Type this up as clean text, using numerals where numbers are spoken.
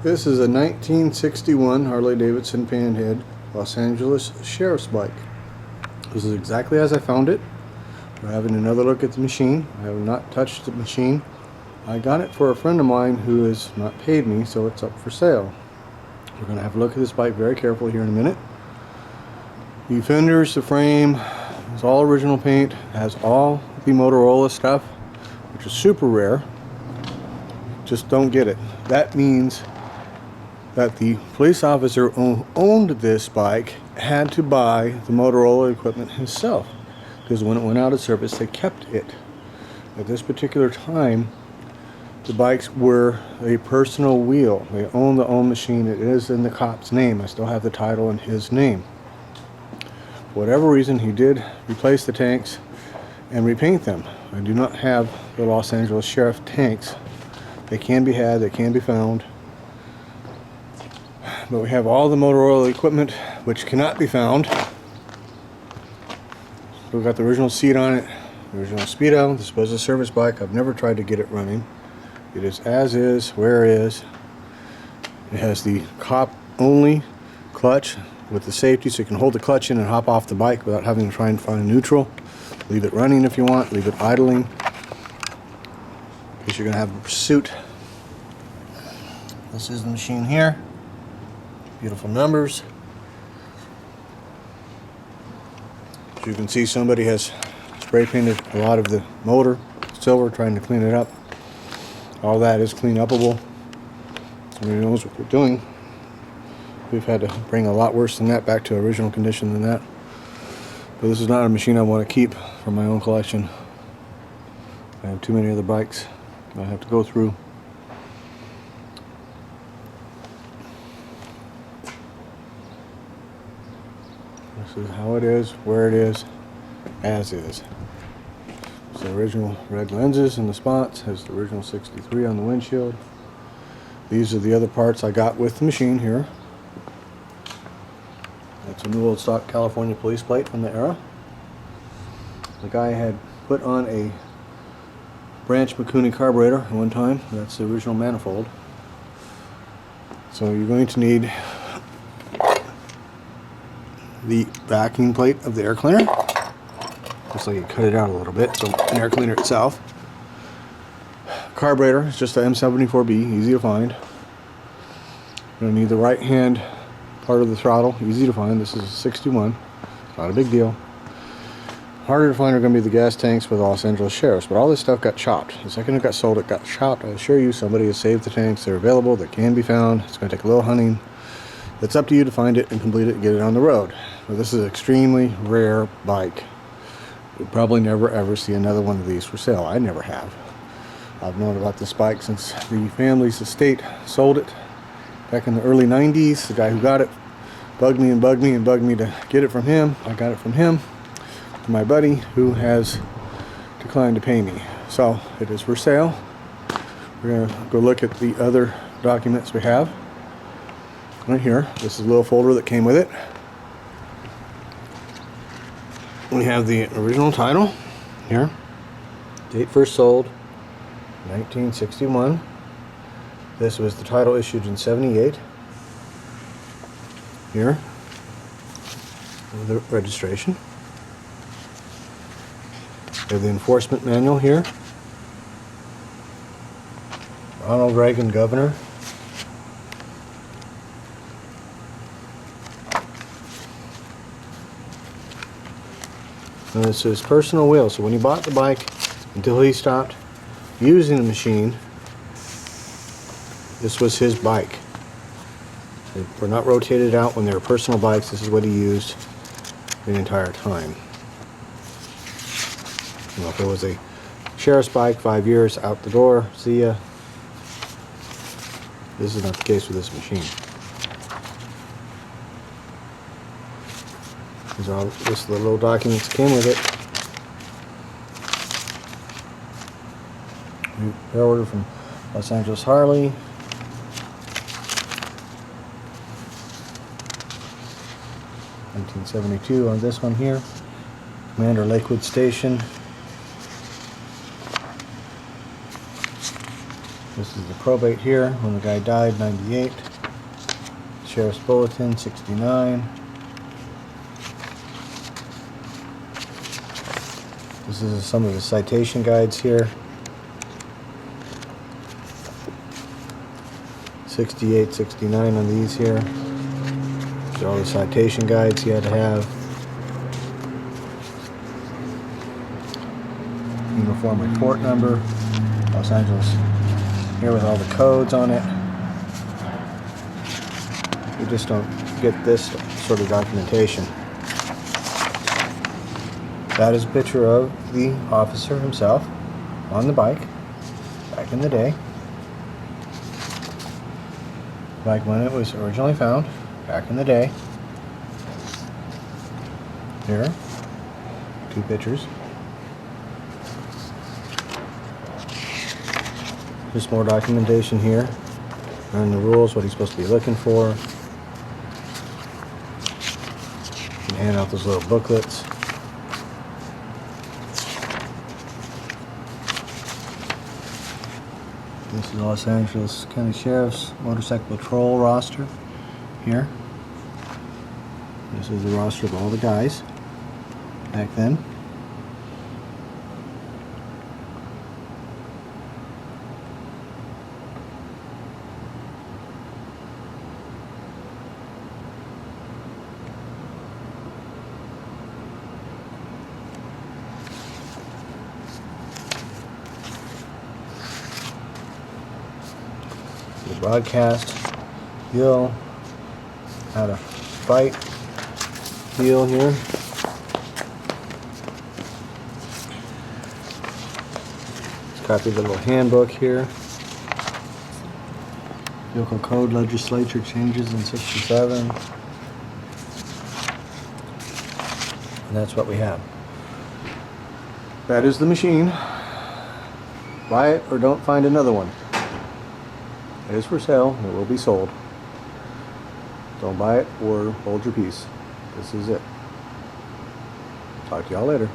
This is a 1961 Harley-Davidson Panhead Los Angeles Sheriff's bike. This is exactly as I found it. We're having another look at the machine. I have not touched the machine. I got it for a friend of mine who has not paid me, so it's up for sale. We're going to have a look at this bike very carefully here in a minute. The fenders, the frame, it's all original paint. It has all the Motorola stuff, which is super rare. Just don't get it. That means that the police officer who owned this bike had to buy the Motorola equipment himself, because when it went out of service they kept it. At this particular time the bikes were a personal wheel. They own the own machine. It is in the cop's name. I still have the title in his name. For whatever reason he did replace the tanks and repaint them. I do not have the Los Angeles Sheriff tanks. They can be had, they can be found. But we have all the Motorola equipment which cannot be found. We've got the original seat on it, the original speedo. This was a service bike. I've never tried to get it running. It is as is, where it is. It has the cop only clutch with the safety, so you can hold the clutch in and hop off the bike without having to try and find neutral. Leave it running if you want, leave it idling, because you're going to have a pursuit. This is the machine here. Beautiful numbers. As you can see, somebody has spray painted a lot of the motor silver, trying to clean it up. All that is clean upable. Somebody knows what they're doing. We've had to bring a lot worse than that back to original condition than that. But this is not a machine I want to keep for my own collection. I have too many other bikes I have to go through. This is how it is, where it is, as is. It's the original red lenses and the spots. Has the original 63 on the windshield. These are the other parts I got with the machine here. That's a new old stock California police plate from the era. The guy had put on a Branch McCooney carburetor at one time. That's the original manifold. So you're going to need the backing plate of the air cleaner. Looks like you cut it out a little bit, so an air cleaner itself. Carburetor is just a M74B, easy to find. You're going to need the right hand part of the throttle, easy to find. This is a 61, not a big deal. Harder to find are going to be the gas tanks with Los Angeles Sheriffs, but all this stuff got chopped. The second it got sold, it got chopped. I assure you, somebody has saved the tanks. They're available, they can be found. It's going to take a little hunting. It's up to you to find it and complete it and get it on the road. But this is an extremely rare bike. You'll probably never ever see another one of these for sale. I never have. I've known about this bike since the family's estate sold it back in the early 90s. The guy who got it bugged me and bugged me and bugged me to get it from him. I got it from him, to my buddy, who has declined to pay me. So it is for sale. We're going to go look at the other documents we have. Right here, this is a little folder that came with it. We have the original title here. Date first sold, 1961. This was the title issued in 78. Here, the registration. We have the enforcement manual here. Ronald Reagan, Governor. And this is personal wheel, so when he bought the bike until he stopped using the machine, this was his bike. They were not rotated out when they were personal bikes. This is what he used the entire time. You know, if it was a sheriff's bike, 5 years, out the door, see ya. This is not the case with this machine. These are all just the little documents that came with it. New order from Los Angeles Harley. $1972 on this one here. Commander Lakewood Station. This is the probate here when the guy died, 98. Sheriff's Bulletin, 69. This is some of the citation guides here. 68, 69 on these here. These are all the citation guides he had to have. Uniform report number, Los Angeles. Here with all the codes on it. You just don't get this sort of documentation. That is a picture of the officer himself on the bike back in the day. Like when it was originally found back in the day. Here, 2 pictures. Just more documentation here. Learn the rules, what he's supposed to be looking for. And hand out those little booklets. This is Los Angeles County Sheriff's Motorcycle Patrol roster here. This is the roster of all the guys back then. The broadcast deal, how to fight deal here. Let's copy the little handbook here. Vehicle code legislature changes in 67. And that's what we have. That is the machine. Buy it or don't find another one. It is for sale. It will be sold. Don't buy it or hold your peace. This is it. Talk to y'all later.